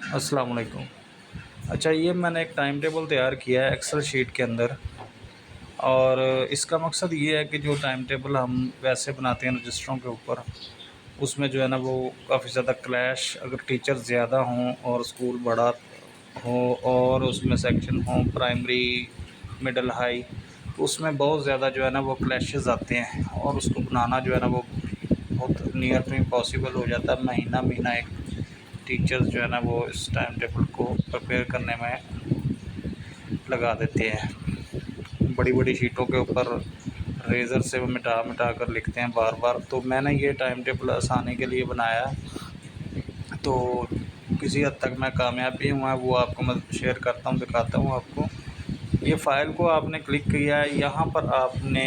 अस्सलाम वालेकुम। अच्छा, ये मैंने एक टाइम टेबल तैयार किया है एक्सेल शीट के अंदर। और इसका मकसद ये है कि जो टाइम टेबल हम वैसे बनाते हैं रजिस्टरों के ऊपर, उसमें जो है ना वो काफ़ी ज़्यादा क्लैश, अगर टीचर ज़्यादा हों और स्कूल बड़ा हो और उसमें सेक्शन हों प्राइमरी, मिडल, हाई, तो उसमें बहुत ज़्यादा जो है ना वो क्लैशेस आते हैं और उसको बनाना जो है ना वो बहुत नियर टू इम्पॉसिबल हो जाता है। महीना महीना एक टीचर्स जो है ना वो इस टाइम टेबल को प्रिपेयर करने में लगा देते हैं। बड़ी बड़ी शीटों के ऊपर रेज़र से वो मिटा मिटा कर लिखते हैं बार बार। तो मैंने ये टाइम टेबल आसानी के लिए बनाया, तो किसी हद तक मैं कामयाब भी हुआ, वो आपको मैं शेयर करता हूँ, दिखाता हूँ आपको। ये फ़ाइल को आपने क्लिक किया है, यहाँ पर आपने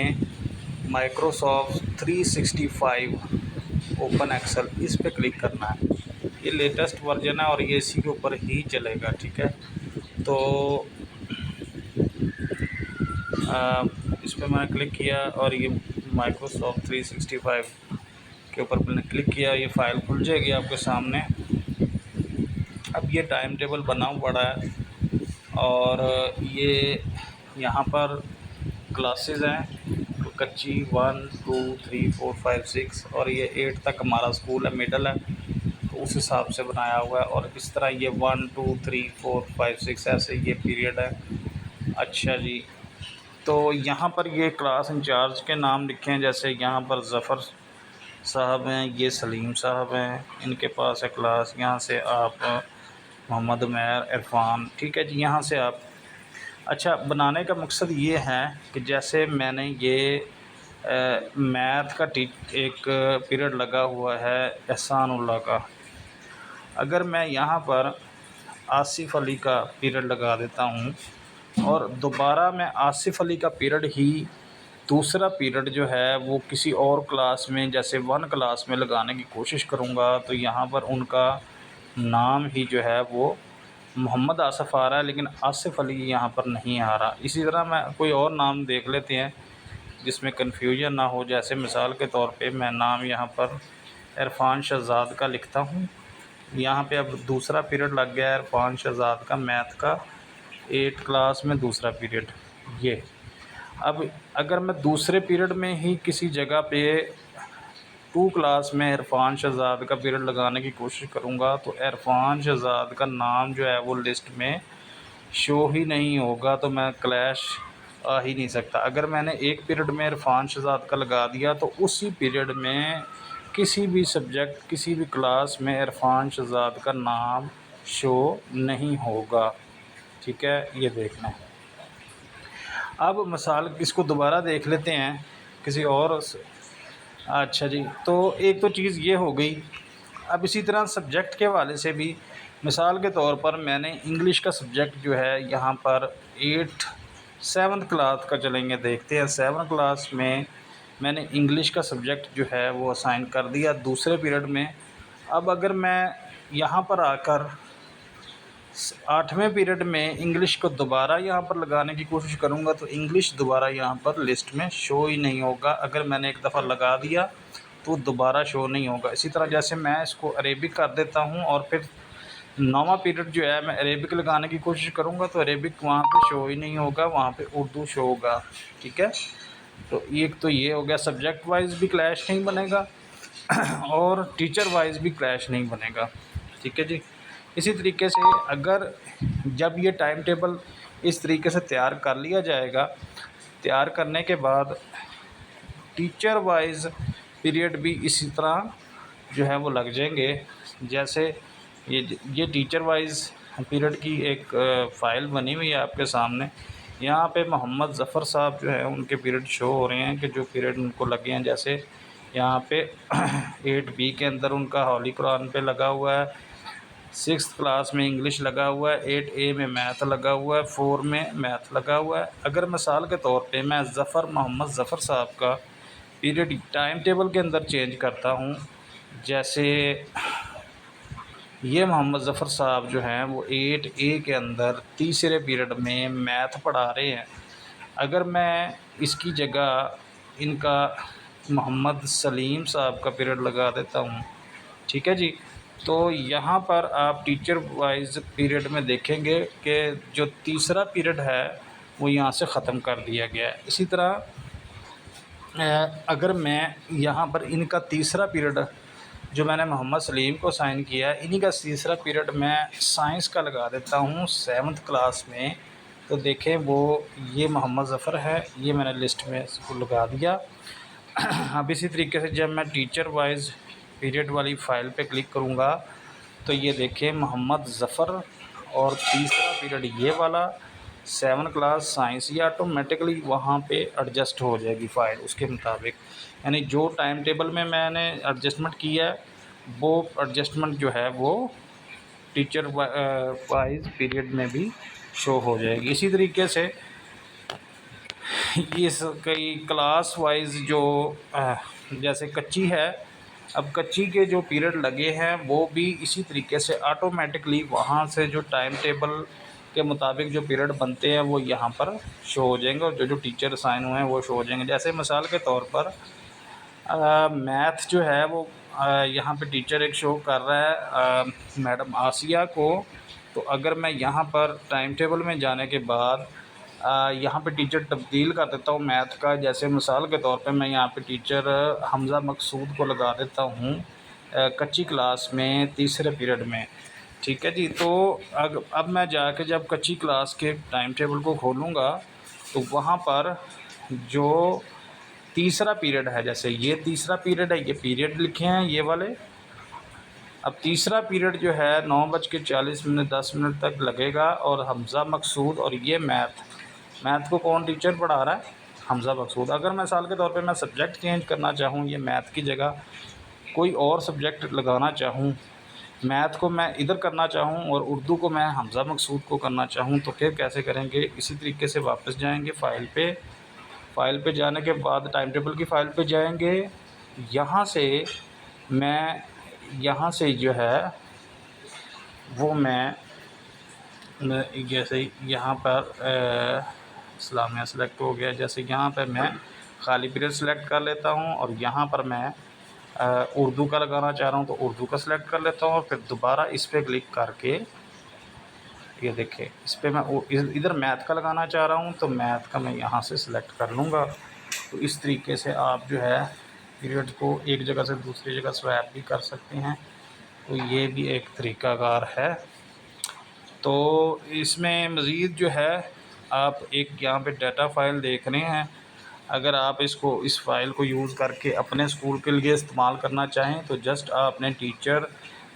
माइक्रोसॉफ्ट 365 ओपन एक्सेल इस पे क्लिक करना है। ये लेटेस्ट वर्जन है और ये इसी के ऊपर ही चलेगा, ठीक है। तो इस पे मैंने क्लिक किया और ये माइक्रोसॉफ्ट 365 के ऊपर मैंने क्लिक किया, ये फ़ाइल खुल जाएगी आपके सामने। अब ये टाइम टेबल बना पड़ा है और ये यहाँ पर क्लासेस हैं, कच्ची 1 2 3 4 5 6 और ये 8 तक हमारा स्कूल है, मिडल है, तो उस हिसाब से बनाया हुआ है। और इस तरह ये 1 2 3 4 5 6 ऐसे ये पीरियड है। अच्छा जी, तो यहाँ पर ये क्लास इंचार्ज के नाम लिखे हैं, जैसे यहाँ पर ज़फ़र साहब हैं, ये सलीम साहब हैं, इनके पास है क्लास। यहाँ से आप मोहम्मद उमैर, इरफ़ान, ठीक है जी, यहाँ से आप। अच्छा, बनाने का मकसद ये है कि जैसे मैंने ये मैथ का एक पीरियड लगा हुआ है एहसानुल्लाह का, अगर मैं यहाँ पर आसिफ़ अली का पीरियड लगा देता हूँ और दोबारा मैं आसिफ़ अली का पीरियड ही दूसरा पीरियड जो है वो किसी और क्लास में, जैसे 1 क्लास में लगाने की कोशिश करूँगा, तो यहाँ पर उनका नाम ही जो है वो मोहम्मद आसिफ़ आ रहा है, लेकिन आसिफ़ अली यहाँ पर नहीं आ रहा। इसी तरह मैं कोई और नाम देख लेते हैं जिसमें कन्फ्यूजन ना हो। जैसे मिसाल के तौर पे मैं नाम यहाँ पर इरफ़ान शहज़ाद का लिखता हूँ। यहाँ पे अब दूसरा पीरियड लग गया है इरफ़ान शहज़ाद का, मैथ का, 8 क्लास में दूसरा पीरियड ये। अब अगर मैं दूसरे पीरियड में ही किसी जगह पे 2 क्लास में इरफ़ान शहज़ाद का पीरियड लगाने की कोशिश करूँगा, तो इरफ़ान शहज़ाद का नाम जो है वो लिस्ट में शो ही नहीं होगा, तो मैं क्लैश आ ही नहीं सकता। अगर मैंने एक पीरियड में इरफ़ान शहज़ाद का लगा दिया तो उसी पीरियड में किसी भी सब्जेक्ट, किसी भी क्लास में इरफ़ान शहज़ाद का नाम शो नहीं होगा, ठीक है, ये देखना है। अब मिसाल इसको दोबारा देख लेते हैं किसी और अच्छा जी, तो एक तो चीज़ ये हो गई। अब इसी तरह सब्जेक्ट के हवाले से भी, मिसाल के तौर पर मैंने इंग्लिश का सब्जेक्ट जो है यहाँ पर 7th क्लास का चलेंगे, देखते हैं 7th क्लास में मैंने इंग्लिश का सब्जेक्ट जो है वो असाइन कर दिया दूसरे पीरियड में। अब अगर मैं यहाँ पर आकर 8वें पीरियड में इंग्लिश को दोबारा यहाँ पर लगाने की कोशिश करूँगा, तो इंग्लिश दोबारा यहाँ पर लिस्ट में शो ही नहीं होगा। अगर मैंने एक दफ़ा लगा दिया तो दोबारा शो नहीं होगा। इसी तरह जैसे मैं इसको अरेबिक कर देता हूँ और फिर 9वां पीरियड जो है मैं अरेबिक लगाने की कोशिश करूँगा, तो अरेबिक वहाँ पे शो ही नहीं होगा, वहाँ पे उर्दू शो होगा, ठीक है। तो एक तो ये हो गया, सब्जेक्ट वाइज भी क्लैश नहीं बनेगा और टीचर वाइज भी क्लैश नहीं बनेगा, ठीक है जी। इसी तरीके से अगर जब ये टाइम टेबल इस तरीके से तैयार कर लिया जाएगा, तैयार करने के बाद टीचर वाइज पीरियड भी इसी तरह जो है वो लग जाएंगे। जैसे ये टीचर वाइज पीरियड की एक फ़ाइल बनी हुई है आपके सामने। यहाँ पे मोहम्मद ज़फ़र साहब जो है उनके पीरियड शो हो रहे हैं कि जो पीरियड उनको लगे हैं। जैसे यहाँ पे 8B के अंदर उनका हौली कुरान पे लगा हुआ है, 6th क्लास में इंग्लिश लगा हुआ है, 8A में मैथ लगा हुआ है, 4 में मैथ लगा हुआ है। अगर मिसाल के तौर पे मैं मोहम्मद ज़फ़र साहब का पीरियड टाइम टेबल के अंदर चेंज करता हूँ, जैसे ये मोहम्मद ज़फ़र साहब जो हैं वो 8A के अंदर तीसरे पीरियड में मैथ पढ़ा रहे हैं। अगर मैं इसकी जगह इनका मोहम्मद सलीम साहब का पीरियड लगा देता हूँ, ठीक है जी, तो यहाँ पर आप टीचर वाइज पीरियड में देखेंगे कि जो तीसरा पीरियड है वो यहाँ से ख़त्म कर दिया गया है। इसी तरह अगर मैं यहाँ पर इनका तीसरा पीरियड जो मैंने मोहम्मद सलीम को साइन किया है, इन्हीं का तीसरा पीरियड मैं साइंस का लगा देता हूँ 7th क्लास में। तो देखें वो ये मोहम्मद ज़फ़र है, ये मैंने लिस्ट में इसको लगा दिया। अब इसी तरीके से जब मैं टीचर वाइज पीरियड वाली फ़ाइल पे क्लिक करूँगा तो ये देखें मोहम्मद ज़फ़र और तीसरा पीरियड ये वाला 7 क्लास साइंस, ये ऑटोमेटिकली वहाँ पे एडजस्ट हो जाएगी फ़ाइल उसके मुताबिक। यानी जो टाइम टेबल में मैंने एडजस्टमेंट किया है वो एडजस्टमेंट जो है वो टीचर वाइज पीरियड में भी शो हो जाएगी। इसी तरीके से इस कई क्लास वाइज जो जैसे कच्ची है, अब कच्ची के जो पीरियड लगे हैं वो भी इसी तरीके से ऑटोमेटिकली वहाँ से जो टाइम टेबल के मुताबिक जो पीरियड बनते हैं वो यहाँ पर शो हो जाएंगे और जो टीचर साइन हुए हैं वो शो हो जाएंगे। जैसे मिसाल के तौर पर मैथ जो है वो यहाँ पे टीचर एक शो कर रहा है मैडम आसिया को। तो अगर मैं यहाँ पर टाइम टेबल में जाने के बाद यहाँ पे टीचर तब्दील कर देता हूँ मैथ का, जैसे मिसाल के तौर पे मैं यहाँ पे टीचर हमज़ा मकसूद को लगा देता हूँ कच्ची क्लास में तीसरे पीरियड में। ठीक है जी। तो अब मैं जाके जब कच्ची क्लास के टाइम टेबल को खोलूँगा तो वहाँ पर जो तीसरा पीरियड है, जैसे ये तीसरा पीरियड है, ये पीरियड लिखे हैं ये वाले। अब तीसरा पीरियड जो है 9:40 10 तक लगेगा और हमज़ा मकसूद और ये मैथ को कौन टीचर पढ़ा रहा है? हमज़ा मकसूद। अगर मैं मिसाल के तौर पे मैं सब्जेक्ट चेंज करना चाहूँ, ये मैथ की जगह कोई और सब्जेक्ट लगाना चाहूँ, मैथ को मैं इधर करना चाहूँ और उर्दू को मैं हमज़ा मकसूद को करना चाहूँ, तो फिर कैसे करेंगे? इसी तरीके से वापस जाएंगे फ़ाइल पे जाने के बाद टाइम टेबल की फ़ाइल पे जाएंगे। यहाँ से जो है वो मैं जैसे यहाँ पर इस्लामिया सेलेक्ट हो गया, जैसे यहाँ पर मैं खाली पीरियड सेलेक्ट कर लेता हूँ और यहाँ पर मैं उर्दू का लगाना चाह रहा हूँ तो उर्दू का सिलेक्ट कर लेता हूँ और फिर दोबारा इस पर क्लिक करके ये देखिए इस पर मैं इधर मैथ का लगाना चाह रहा हूँ तो मैथ का मैं यहाँ से सिलेक्ट कर लूँगा। तो इस तरीके से आप जो है पीरियड को एक जगह से दूसरी जगह स्वैप भी कर सकते हैं। तो ये भी एक तरीक़ाकार है। तो इसमें मज़ीद जो है आप एक यहाँ पे डाटा फ़ाइल देख रहे हैं, अगर आप इस फ़ाइल को यूज़ करके अपने स्कूल के लिए इस्तेमाल करना चाहें तो जस्ट आपने टीचर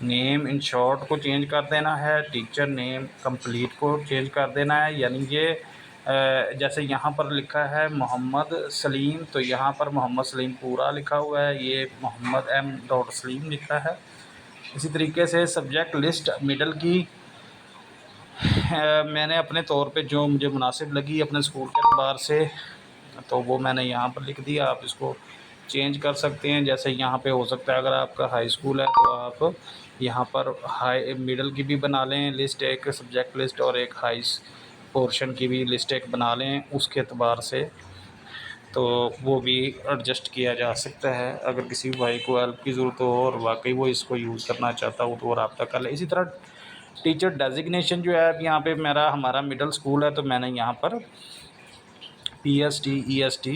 नेम इन शॉर्ट को चेंज कर देना है, टीचर नेम कंप्लीट को चेंज कर देना है। यानी ये जैसे यहाँ पर लिखा है मोहम्मद सलीम, तो यहाँ पर मोहम्मद सलीम पूरा लिखा हुआ है, ये मोहम्मद M.सलीम लिखा है। इसी तरीके से सब्जेक्ट लिस्ट मिडल की मैंने अपने तौर पे जो मुझे मुनासिब लगी अपने स्कूल के अखबार से तो वो मैंने यहाँ पर लिख दिया। आप इसको चेंज कर सकते हैं, जैसे यहाँ पे हो सकता है अगर आपका हाई स्कूल है तो आप यहाँ पर हाई मिडल की भी बना लें लिस्ट, एक सब्जेक्ट लिस्ट और एक हाई पोर्शन की भी लिस्ट एक बना लें उसके अतबार से, तो वो भी एडजस्ट किया जा सकता है। अगर किसी भाई को हेल्प की ज़रूरत हो और वाकई वो इसको यूज़ करना चाहता हो तो वो रब्ता कर ले। इसी तरह टीचर डेजिग्नेशन जो है, अब यहाँ पे हमारा मिडल स्कूल है तो मैंने यहाँ पर PST EST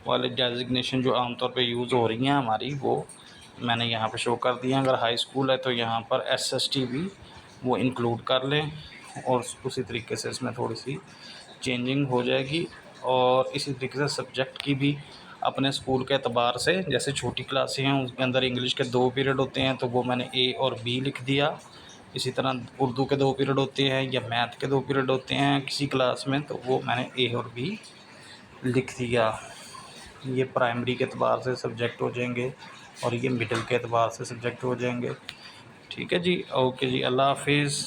वाले डेजिग्नेशन जो आमतौर पे यूज़ हो रही हैं हमारी वो मैंने यहाँ पे शो कर दिया। अगर हाई स्कूल है तो यहाँ पर SST भी वो इंक्लूड कर लें और उसी तरीके से इसमें थोड़ी सी चेंजिंग हो जाएगी। और इसी तरीके से सब्जेक्ट की भी अपने स्कूल के अतबार से, जैसे छोटी क्लासें हैं उसके अंदर इंग्लिश के 2 पीरियड होते हैं तो वो मैंने A और B लिख दिया। इसी तरह उर्दू के 2 पीरियड होते हैं या मैथ के 2 पीरियड होते हैं किसी क्लास में तो वो मैंने A और B लिख दिया। ये प्राइमरी के अतबार से सब्जेक्ट हो जाएंगे और ये मिडिल के अतबार से सब्जेक्ट हो जाएंगे। ठीक है जी, ओके जी, अल्लाह हाफिज़।